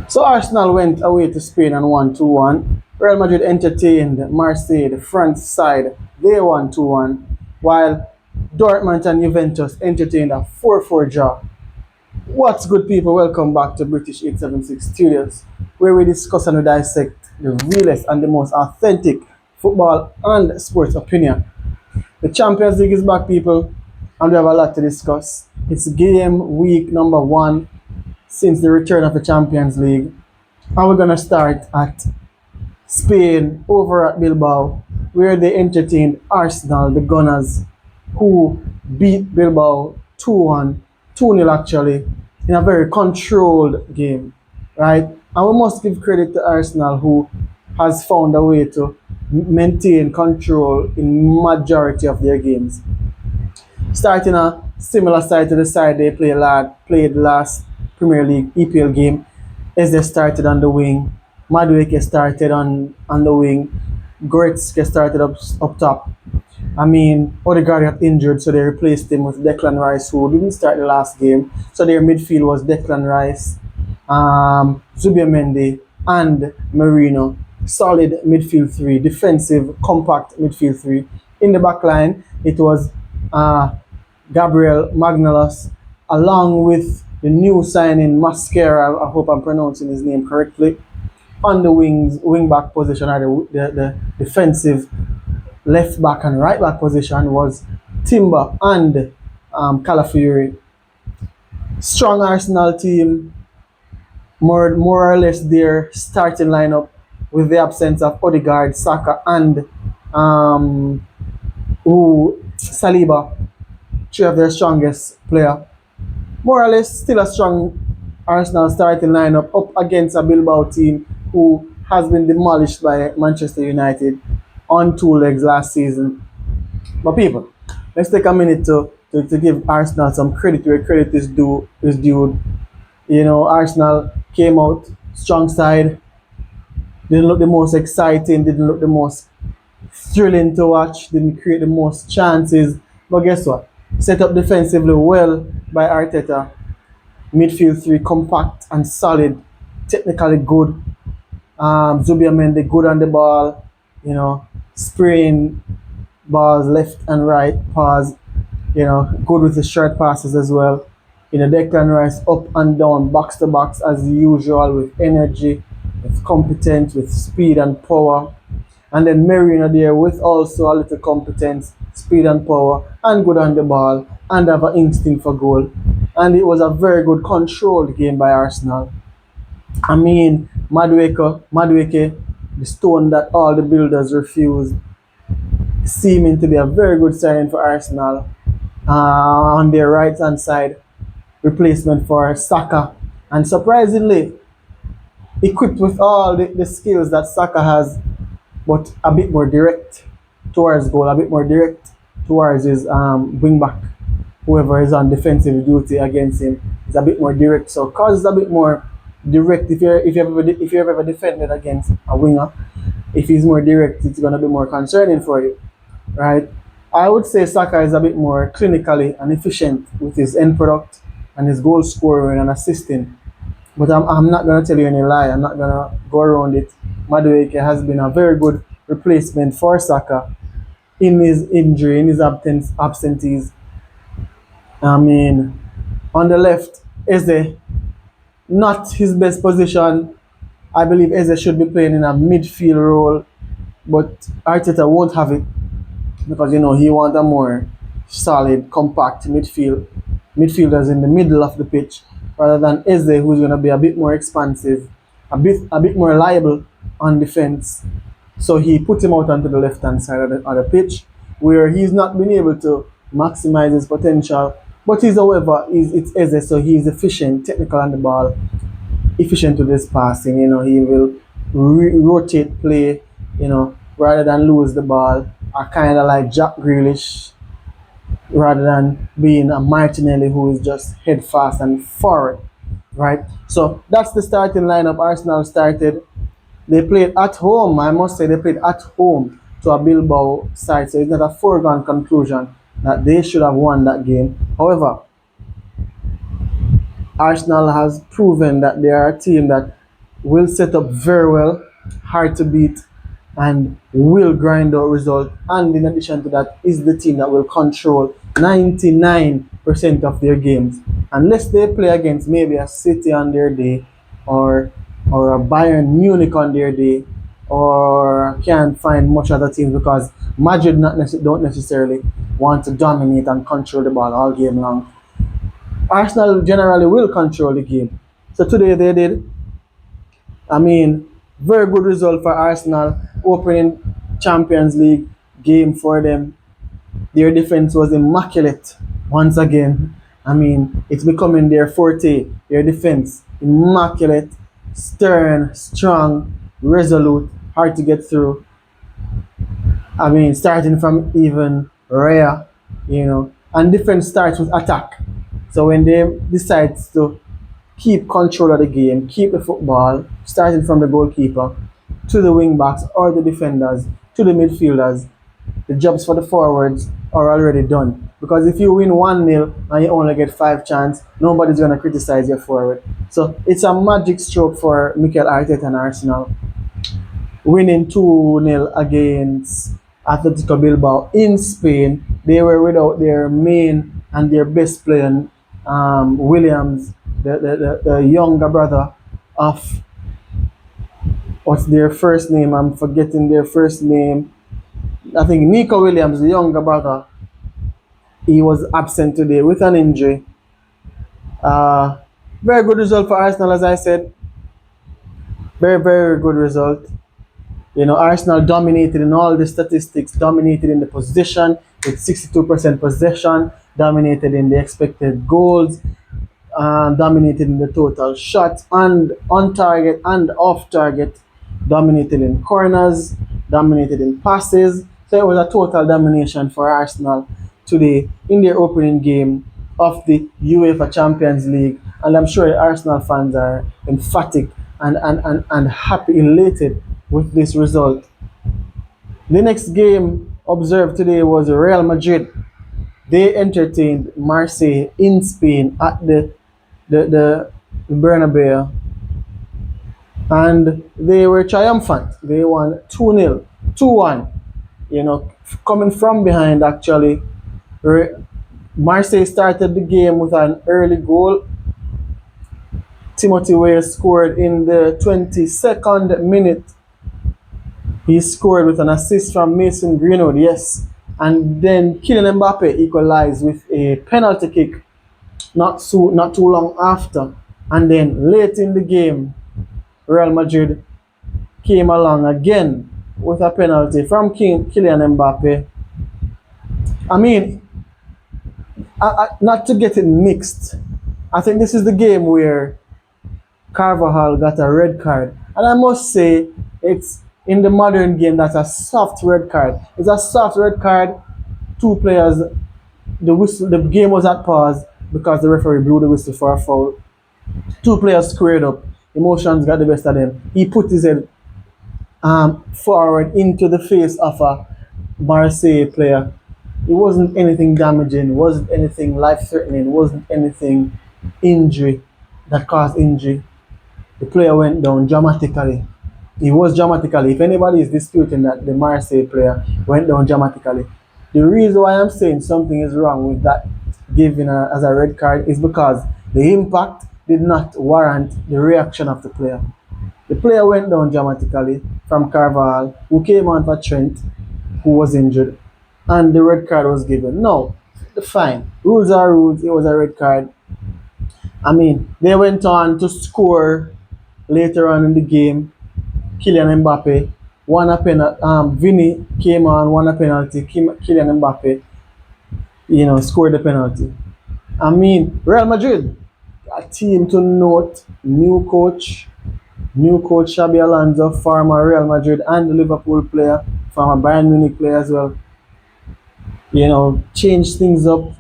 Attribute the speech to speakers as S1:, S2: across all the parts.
S1: So Arsenal went away to Spain and won 2-1. Real Madrid entertained Marseille, the front side. They won 2-1. While Dortmund and Juventus entertained a 4-4 draw. What's good, people? Welcome back to British 876 Studios, where we discuss and we dissect the realest and the most authentic football and sports opinion. The Champions League is back, people, and we have a lot to discuss. It's game week number one since the return of the Champions League. And we're going to start at Spain over at Bilbao, where they entertained Arsenal, the Gunners, who beat Bilbao 2-1, 2-0 actually, in a very controlled game, right? And we must give credit to Arsenal, who has found a way to maintain control in majority of their games. Starting a similar side to the side they played last Premier League EPL game, as they started on the wing. Madueke started on the wing. Goretzka started up top. I mean, Odegaard got injured, so they replaced him with Declan Rice, who didn't start the last game. So their midfield was Declan Rice, Zubimendi, and Marino. Solid midfield three, defensive, compact midfield three. In the back line, it was uh, Gabriel Magnalos, along with the new signing Mascara. I hope I'm pronouncing his name correctly. On the wing back position, or the defensive left back and right back position was Timber and Calafiori. Strong Arsenal team, more or less their starting lineup, with the absence of Odegaard, Saka, and um, Saliba, three of their strongest player. More or less still a strong Arsenal starting lineup up against a Bilbao team who has been demolished by Manchester United on two legs last season. But people, let's take a minute to give Arsenal some credit where credit is due. You know, Arsenal came out strong side, didn't look the most exciting, didn't look the most thrilling to watch, didn't create the most chances. But guess what? Set up defensively well by Arteta. Midfield three compact and solid, technically good. Zubiamendi good on the ball, you know, spraying balls left and right, pass, you know, good with the short passes as well. You know, Declan Rice up and down, box to box as usual, with energy, with competence, with speed and power. And then Merino there with also a little competence, speed and power, and good on the ball, and have an instinct for goal. And it was a very good controlled game by Arsenal. I mean, Madueke, the stone that all the builders refused, seeming to be a very good signing for Arsenal. On their right hand side, replacement for Saka. And surprisingly, equipped with all the skills that Saka has, but a bit more direct towards goal, a bit more direct towards his wing back. Whoever is on defensive duty against him is a bit more direct. So cause is a bit more direct if you've ever defended against a winger. If he's more direct, it's gonna be more concerning for you, right? I would say Saka is a bit more clinically and efficient with his end product and his goal scoring and assisting. But I'm not going to tell you any lie. I'm not going to go around it. Madueke has been a very good replacement for Saka in his injury, in his absentees. I mean, on the left, Eze, not his best position. I believe Eze should be playing in a midfield role, but Arteta won't have it because, you know, he wants a more solid, compact midfielders in the middle of the pitch, rather than Eze, who's going to be a bit more expansive, a bit more liable on defense. So he put him out onto the left hand side of the pitch, where he's not been able to maximize his potential. But it's Eze, so he's efficient, technical on the ball, efficient with his passing. You know, he will rotate play, you know, rather than lose the ball. Are kind of like Jack Grealish, rather than being a Martinelli who is just head fast and forward, right? So that's the starting lineup. Arsenal started. They played at home. I must say they played at home to a Bilbao side, so it's not a foregone conclusion that they should have won that game. However, Arsenal has proven that they are a team that will set up very well, hard to beat, and will grind out result. And in addition to that, is the team that will control 99% of their games. Unless they play against maybe a City on their day, or a Bayern Munich on their day, or can't find much other teams because Madrid don't necessarily want to dominate and control the ball all game long. Arsenal generally will control the game. So today they did. I mean, very good result for Arsenal. Opening Champions League game for them. Their defense was immaculate once again. I mean, it's becoming their forte. Their defense immaculate, stern, strong, resolute, hard to get through. I mean, starting from even Raya, and defense starts with attack. So when they decide to keep control of the game, keep the football, starting from the goalkeeper to the wing backs or the defenders to the midfielders, the jobs for the forwards are already done. Because if you win 1-0 and you only get 5 chances, nobody's going to criticize your forward. So it's a magic stroke for Mikel Arteta and Arsenal, winning 2-0 against Atletico Bilbao in Spain. They were without their main and their best player, Williams, the younger brother of, what's their first name? I'm forgetting their first name. I think Nico Williams, the younger brother, he was absent today with an injury. Uh, Very good result for Arsenal, as I said. Very, very good result. Arsenal dominated in all the statistics, dominated in the possession with 62% possession, dominated in the expected goals, dominated in the total shots and on target and off target, dominated in corners, dominated in passes. So it was a total domination for Arsenal today in their opening game of the UEFA Champions League. And I'm sure the Arsenal fans are emphatic and happy, elated with this result. The next game observed today was Real Madrid. They entertained Marseille in Spain at the Bernabeu, and they were triumphant. They won 2-0, 2-1. Coming from behind actually. Marseille started the game with an early goal. Timothy Weah scored in the 22nd minute. He scored with an assist from Mason Greenwood, yes. And then Kylian Mbappe equalized with a penalty kick not too long after. And then late in the game, Real Madrid came along again with a penalty from Kylian Mbappe. I mean, not to get it mixed, I think this is the game where Carvajal got a red card. And I must say, it's in the modern game that's a soft red card. It's a soft red card. Two players, the game was at pause because the referee blew the whistle for a foul. Two players squared up. Emotions got the best of them. He put his head forward into the face of a Marseille player. It wasn't anything damaging, wasn't anything life-threatening, wasn't anything injury that caused injury. The player went down dramatically. He was dramatically. If anybody is disputing that the Marseille player went down dramatically, the reason why I'm saying something is wrong with that given as a red card is because the impact did not warrant the reaction of the player. The player went down dramatically from Carvajal, who came on for Trent, who was injured, and the red card was given. No, fine. Rules are rules. It was a red card. I mean, they went on to score later on in the game. Kylian Mbappe won a penalty. Vinny came on, won a penalty. Kylian Mbappe, scored the penalty. I mean, Real Madrid, a team to note. New coach Xabi Alonso, former Real Madrid and Liverpool player, former Bayern Munich player as well. Changed things up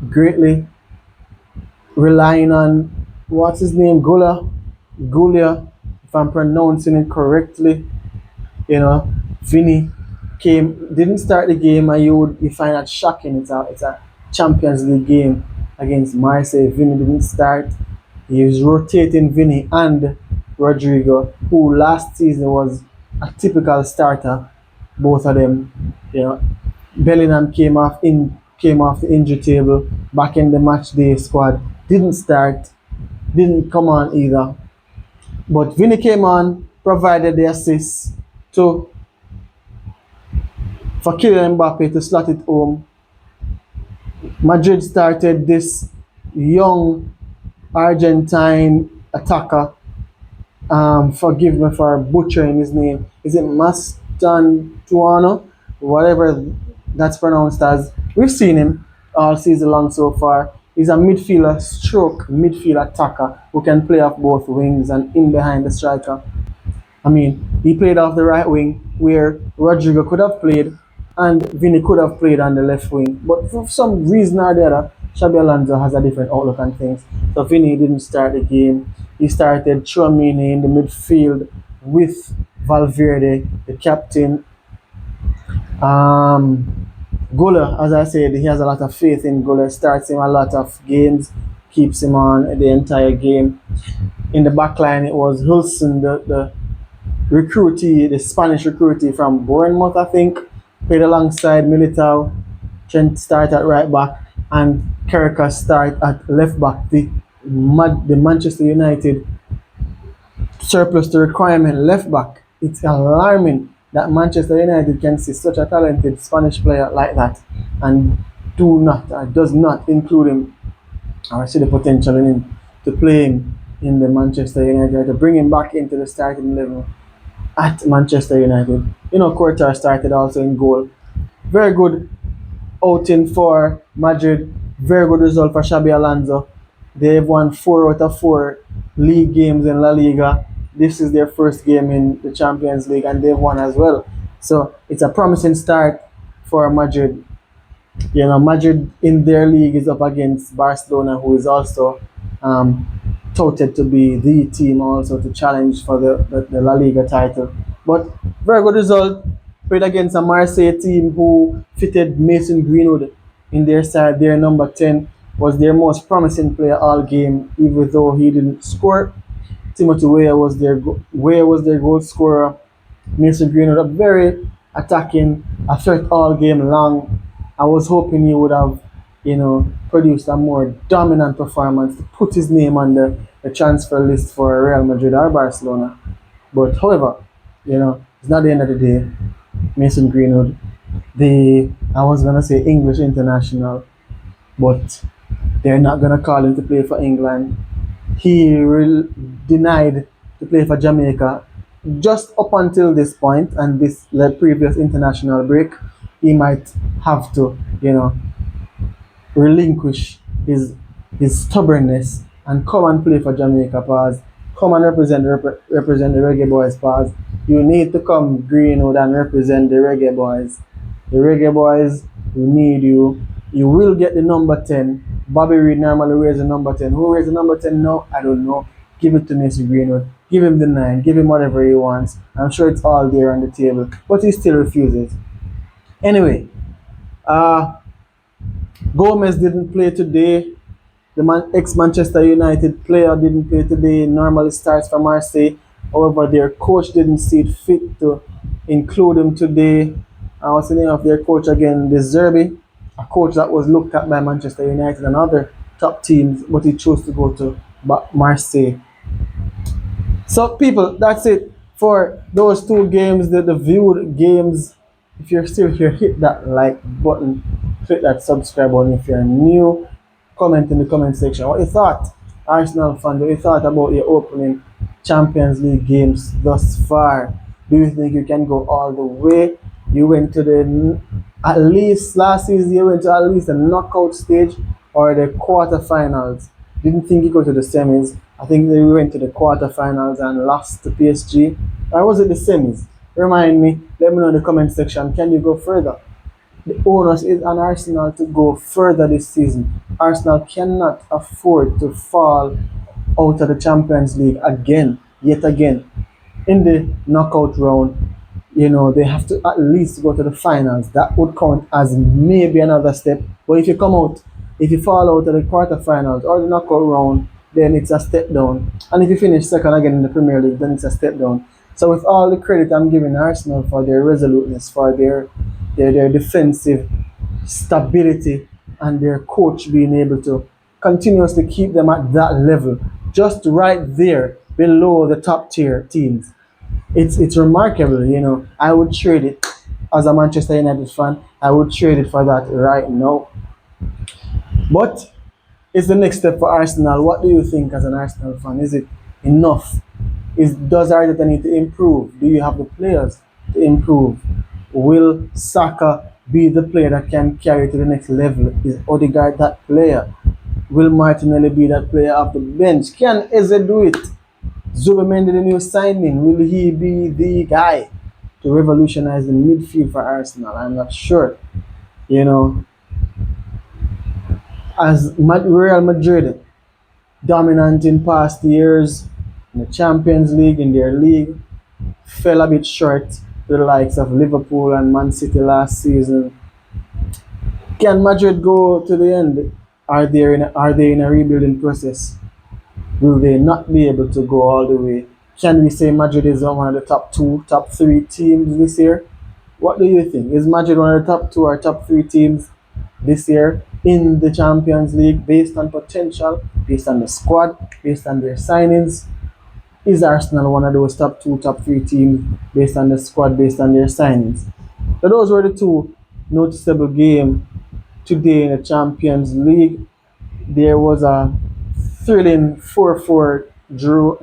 S1: greatly, relying on what's his name, Gulia, if I'm pronouncing it correctly. Vinny didn't start the game, and you find that shocking. It's a Champions League game against Marseille. Vinny didn't start. He was rotating Vinny and Rodrigo, who last season was a typical starter. Both of them, you know, Bellingham came off the injury table back in the match day squad. Didn't start, didn't come on either. But Vinny came on, provided the assist to for Kylian Mbappe to slot it home. Madrid started this young Argentine attacker. Forgive me for butchering his name. Is it Mastantuano? Whatever that's pronounced as. We've seen him all season long so far. He's a midfielder stroke midfield attacker who can play off both wings and in behind the striker. I mean, he played off the right wing where Rodrigo could have played and Vinny could have played on the left wing. But for some reason or the other, Xabi Alonso has a different outlook on things. So Vinny didn't start the game. He started Chouamini in the midfield with Valverde, the captain. Gola, as I said, he has a lot of faith in Gola. Starts him a lot of games, keeps him on the entire game. In the back line, it was Hulson, the recruitee, the Spanish recruitee from Bournemouth, I think, played alongside Militao. Trent start at right back, and Kerka start at left back. The Manchester United surplus to requirement left back. It's alarming that Manchester United can see such a talented Spanish player like that and does not include him or see the potential in him to play him in the Manchester United, to bring him back into the starting level at Manchester United. Courtois started also in goal. Very good outing for Madrid. Very good result for Xabi Alonso. They've won 4 out of 4 league games in La Liga. This is their first game in the Champions League and they've won as well. So it's a promising start for Madrid. Madrid in their league is up against Barcelona, who is also touted to be the team also to challenge for the La Liga title. But very good result. Played against a Marseille team who fitted Mason Greenwood in their side. Their number 10 was their most promising player all game, even though he didn't score. Timothy Weah was their goal scorer. Mason Greenwood, a very attacking, a threat all game long. I was hoping he would have, produced a more dominant performance to put his name on the transfer list for Real Madrid or Barcelona. But however, it's not the end of the day. Mason Greenwood, I was gonna say English international, but they're not gonna call him to play for England. He denied to play for Jamaica just up until this point and this previous international break. He might have to, relinquish his stubbornness and come and play for Jamaica. Pause. Come and represent the Reggae Boys. Pause. You need to come Greenwood and represent the Reggae Boys. The Reggae Boys, we need you. You will get the number 10. Bobby Reed normally wears the number 10. Who wears the number 10 now? I don't know. Give it to Mason Greenwood. Give him the 9. Give him whatever he wants. I'm sure it's all there on the table. But he still refuses. Anyway, Gomez didn't play today. The ex-Manchester United player didn't play today. Normally starts for Marseille. However, their coach didn't see it fit to include him today. What's the name of their coach again? De Zerbi, a coach that was looked at by Manchester United and other top teams, but he chose to go to Marseille. So, people, that's it for those 2 games, the viewed games. If you're still here, hit that like button, click that subscribe button. If you're new, comment in the comment section what you thought, Arsenal fan, what you thought about your opening Champions League games thus far. Do you think you can go all the way? You went to at least last season, you went to at least the knockout stage or the quarterfinals. Didn't think you go to the semis. I think they went to the quarterfinals and lost to PSG. Or was it the semis? Remind me, let me know in the comment section. Can you go further? The onus is on Arsenal to go further this season. Arsenal cannot afford to fall out of the Champions League yet again. In the knockout round, they have to at least go to the finals. That would count as maybe another step. But if you fall out of the quarterfinals or the knockout round, then it's a step down. And if you finish second again in the Premier League, then it's a step down. So with all the credit I'm giving Arsenal for their resoluteness, for their defensive stability, and their coach being able to continuously keep them at that level, just right there below the top tier teams. It's remarkable, you know. I would trade it as a Manchester United fan. I would trade it for that right now. But it's the next step for Arsenal. What do you think as an Arsenal fan? Is it enough? Does Arteta need to improve? Do you have the players to improve? Will Saka be the player that can carry to the next level? Is Odegaard that player? Will Martinelli be that player off the bench? Can Eze do it? Zubimendi, the new signing, will he be the guy to revolutionize the midfield for Arsenal? I'm not sure. You know, as Real Madrid dominant in past years in the Champions League, in their league, fell a bit short to the likes of Liverpool and Man City last season. Can Madrid go to the end? Are they in a rebuilding process? Will they not be able to go all the way? Can we say Madrid is one of the top two, top three teams this year? What do you think? Is Madrid one of the top two or top three teams this year in the Champions League based on potential, based on the squad, based on their signings? Is Arsenal one of those top two, top three teams based on the squad, based on their signings? So those were the two noticeable games today in the Champions League. There was a thrilling 4-4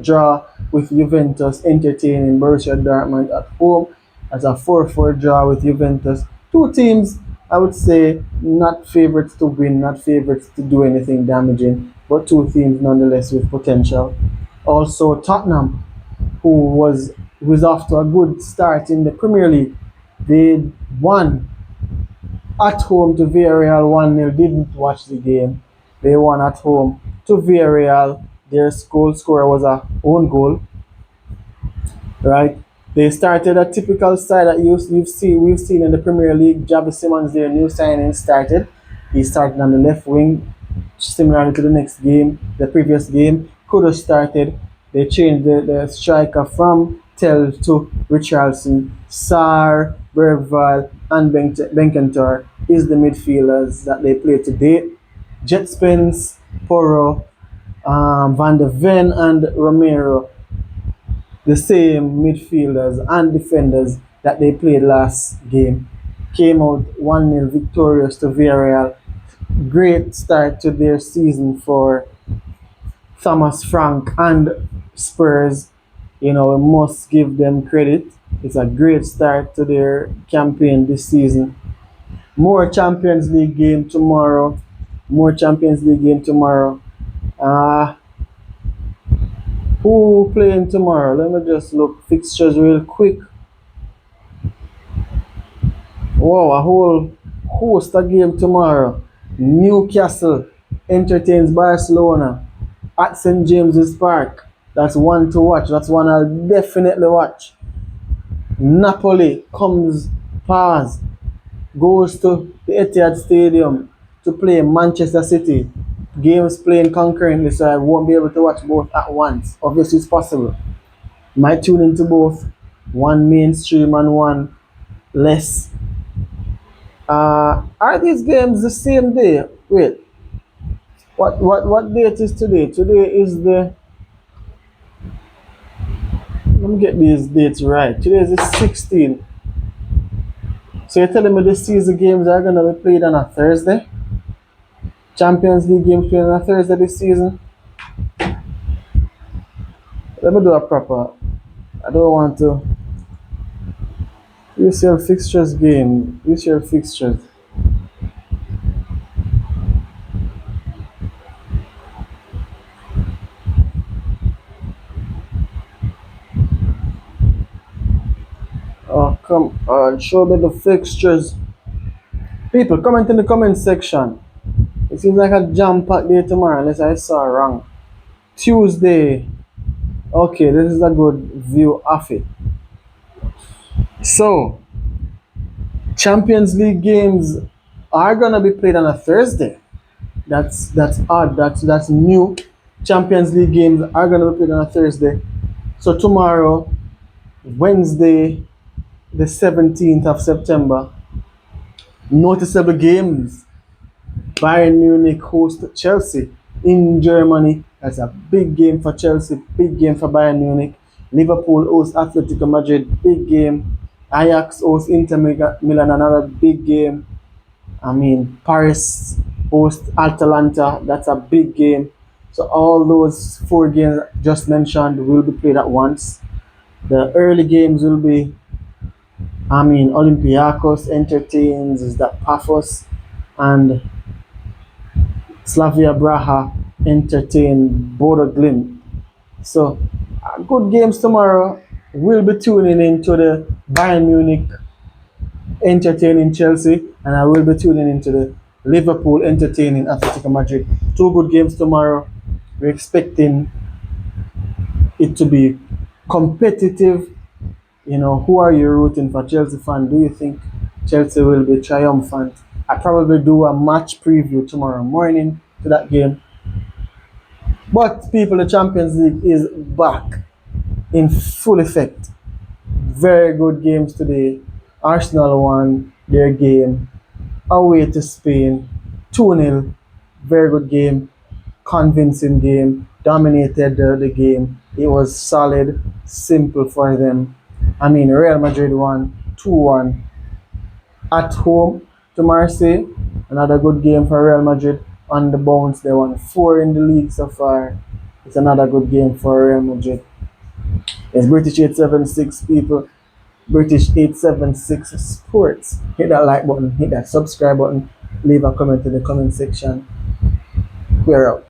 S1: draw with Juventus entertaining Borussia Dortmund at home. As a 4-4 draw with Juventus. Two teams, I would say, not favorites to win, not favorites to do anything damaging, but two teams nonetheless with potential. Also, Tottenham, who was off to a good start in the Premier League. They won at home to Villarreal 1-0. Didn't watch the game. They won at home to Villarreal. Their goal scorer was a own goal, right? They started a typical side that we've seen in the Premier League. Javi Simons, their new signing, started. He started on the left wing, similarly to the previous game. Could have started. They changed the striker from Tell to Richarlison. Sarr, Bergval, and Benkentor is the midfielders that they play today. Jet Spence, Porro, Van de Ven, and Romero, the same midfielders and defenders that they played last game, came out 1-0 victorious to Villarreal. Great start to their season for Thomas Frank and Spurs. You know, we must give them credit. It's a great start to their campaign this season. More Champions League game tomorrow. More Champions League game tomorrow. Uh, who playing tomorrow? Let me just look fixtures real quick. Wow, a whole host of game tomorrow. Newcastle entertains Barcelona at St. James's Park. That's one to watch. That's one I'll definitely watch. Napoli comes past, goes to the Etihad Stadium to play Manchester City. Games playing concurrently, so I won't be able to watch both at once. Obviously, it's possible. Might tune into both, one mainstream and one less. Are these games the same day? Wait, what date is today? Today is the. Let me get these dates right. Today is the 16th. So you're telling me the season games are gonna be played on a Thursday? Champions League games played on a Thursday this season? Let me do a proper. I don't want to. Use your fixtures game. Use your fixtures. Oh, come on. Show me the fixtures. People, comment in the comment section. It seems like a jam-packed day tomorrow, unless I saw wrong. Tuesday. Okay, this is a good view of it. So, Champions League games are gonna be played on a Thursday. That's odd. That's new. Champions League games are going to be played on a Thursday. So tomorrow, Wednesday, the 17th of September, noticeable games. Bayern Munich host Chelsea in Germany. That's a big game for Chelsea, big game for Bayern Munich. Liverpool host Atletico Madrid, big game. Ajax host Inter Milan, another big game. I mean, Paris host Atalanta, that's a big game. So all those four games just mentioned will be played at once. The early games will be, I mean, Olympiacos entertains is that Paphos, and Slavia Braha entertain Bodo Glimt. So, good games tomorrow. We'll be tuning into the Bayern Munich entertaining Chelsea, and I will be tuning into the Liverpool entertaining Atletico Madrid. Two good games tomorrow. We're expecting it to be competitive. You know, who are you rooting for? Chelsea fan? Do you think Chelsea will be triumphant? I probably do a match preview tomorrow morning to that game. But people, the Champions League is back in full effect. Very good games today. Arsenal won their game away to Spain 2-0. Very good game, convincing game, dominated the game. It was solid, simple for them. I mean, Real Madrid won 2-1 at home to Marseille. Another good game for Real Madrid on the bounce. They won four in the league so far. It's another good game for Real Madrid. It's British 876 people. British 876 Sports. Hit that like button, hit that subscribe button, leave a comment in the comment section. We're out.